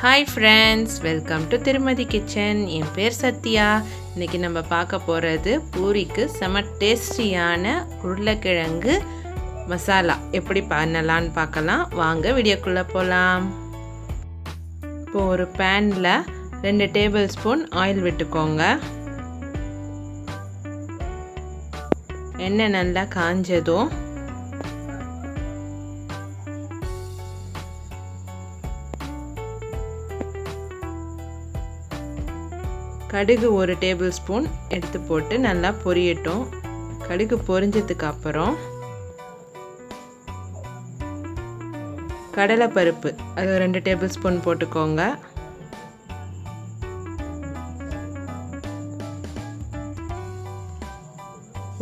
Hi friends, welcome to Thirumathi kitchen. என் பேர் சத்யா. இன்னைக்கு நம்ம பார்க்க போகிறது பூரிக்கு செம டேஸ்டியான உருளைக்கிழங்கு மசாலா எப்படி பண்ணலான்னு பார்க்கலாம். வாங்க வீடியோக்குள்ளே போகலாம். இப்போ ஒரு பேனில் 2 டேபிள் ஸ்பூன் ஆயில் விட்டுக்கோங்க. எண்ணெய் நல்லா காஞ்சதும் கடுகு 1 டேபிள் ஸ்பூன் எடுத்து போட்டு நல்லா பொரியட்டும். கடுகு பொரிஞ்சதுக்கு அப்புறம் கடலைப்பருப்பு அது 2 டேபிள் ஸ்பூன் போட்டுக்கோங்க.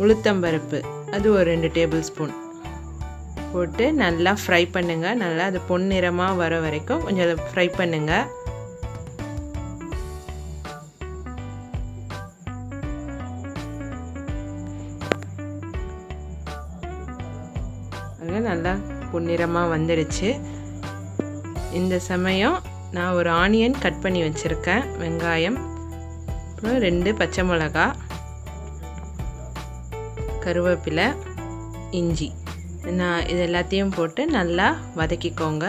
உளுத்தம்பருப்பு அது ஒரு 2 டேபிள் ஸ்பூன் போட்டு நல்லா ஃப்ரை பண்ணுங்கள். நல்லா அது பொன்னிறமாக வர வரைக்கும் கொஞ்சம் ஃப்ரை பண்ணுங்கள். நல்லா பொன்னிறமாக வந்துடுச்சு. இந்த சமயம் நான் ஒரு ஆனியன் கட் பண்ணி வச்சுருக்கேன், வெங்காயம், அப்புறம் 2 பச்சை மிளகா, கருவேப்பிலை, இஞ்சி, நான் இது எல்லாத்தையும் போட்டு நல்லா வதக்கிக்கோங்க.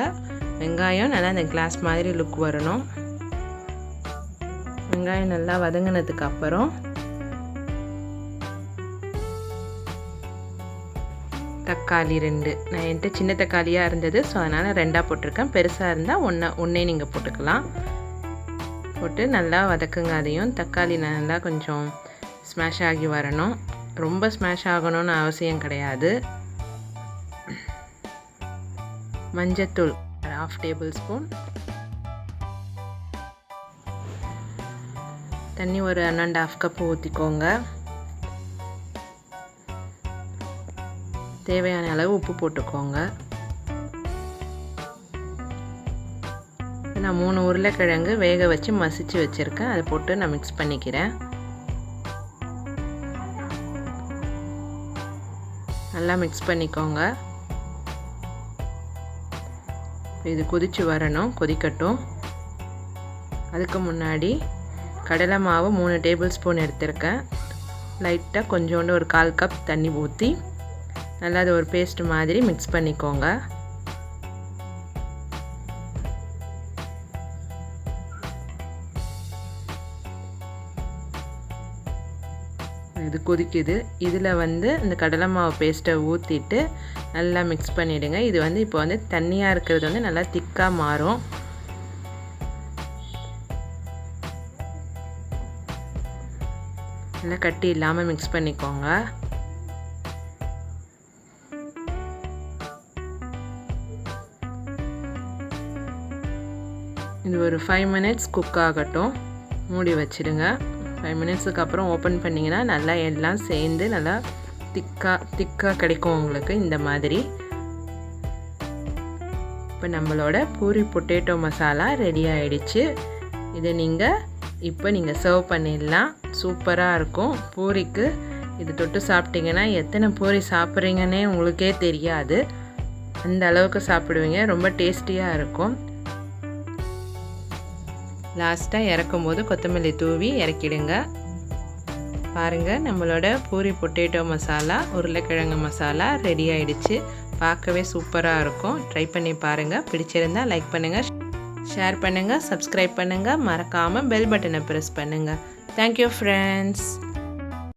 வெங்காயம் நல்லா இந்த கிளாஸ் மாதிரி லுக் வரணும். வெங்காயம் நல்லா வதங்கினதுக்கு அப்புறம் தக்காளி 2, நான் என்கிட்ட சின்ன தக்காளியாக இருந்தது, ஸோ அதனால் 2ஆக போட்டிருக்கேன். பெருசாக இருந்தால் ஒன்றே நீங்கள் போட்டுக்கலாம். போட்டு நல்லா வதக்குங்க. அதையும் தக்காளி நல்லா கொஞ்சம் ஸ்மாஷ் ஆகி வரணும். ரொம்ப ஸ்மாஷ் ஆகணும்னு அவசியம் கிடையாது. மஞ்சத்தூள் 1/2 டேபிள் ஸ்பூன், தண்ணி ஒரு 1.5 கப் ஊற்றிக்கோங்க. தேவையான அளவு உப்பு போட்டுக்கோங்க. நான் 3 உருளைக்கிழங்கு வேக வச்சு மசிச்சு வச்சுருக்கேன், அதை போட்டு நான் மிக்ஸ் பண்ணிக்கிறேன். நல்லா மிக்ஸ் பண்ணிக்கோங்க. இது கொதிச்சு வரணும், கொதிக்கட்டும். அதுக்கு முன்னாடி கடலை மாவு 3 டேபிள் ஸ்பூன் எடுத்திருக்கேன். லைட்டாக கொஞ்சோண்டு ஒரு 1/4 கப் தண்ணி ஊற்றி நல்லா அது ஒரு பேஸ்ட் மாதிரி மிக்ஸ் பண்ணிக்கோங்க. இது கொதிக்குது. இதில் இந்த கடலை மாவு பேஸ்ட்டை ஊற்றிட்டு நல்லா மிக்ஸ் பண்ணிவிடுங்க. இது இப்போ தண்ணியாக இருக்கிறது நல்லா திக்காக மாறும். நல்லா கட்டி இல்லாமல் மிக்ஸ் பண்ணிக்கோங்க. இது ஒரு 5 மினிட்ஸ் குக் ஆகட்டும். மூடி வச்சுடுங்க. 5 மினிட்ஸுக்கு அப்புறம் ஓப்பன் பண்ணிங்கன்னா நல்லா எல்லாம் சேர்ந்து நல்லா திக்காக கிடைக்கும் உங்களுக்கு இந்த மாதிரி. இப்போ நம்மளோட பூரி பொட்டேட்டோ மசாலா ரெடி ஆகிடுச்சு. இதை நீங்கள் சர்வ் பண்ணிடலாம். சூப்பராக இருக்கும். பூரிக்கு இது தொட்டு சாப்பிட்டிங்கன்னா எத்தனை பூரி சாப்பிட்றீங்கன்னே உங்களுக்கே தெரியாது. அந்த அளவுக்கு சாப்பிடுவீங்க. ரொம்ப டேஸ்டியாக இருக்கும். லாஸ்ட்டாக இறக்கும் போது கொத்தமல்லி தூவி இறக்கிடுங்க. பாருங்கள், நம்மளோட பூரி பொட்டேட்டோ மசாலா உருளைக்கிழங்கு மசாலா ரெடி ஆகிடுச்சு. பார்க்கவே சூப்பராக இருக்கும். ட்ரை பண்ணி பாருங்கள். பிடிச்சிருந்தால் லைக் பண்ணுங்கள், ஷேர் பண்ணுங்கள், சப்ஸ்கிரைப் பண்ணுங்கள். மறக்காமல் பெல் பட்டனை ப்ரெஸ் பண்ணுங்கள். Thank you friends.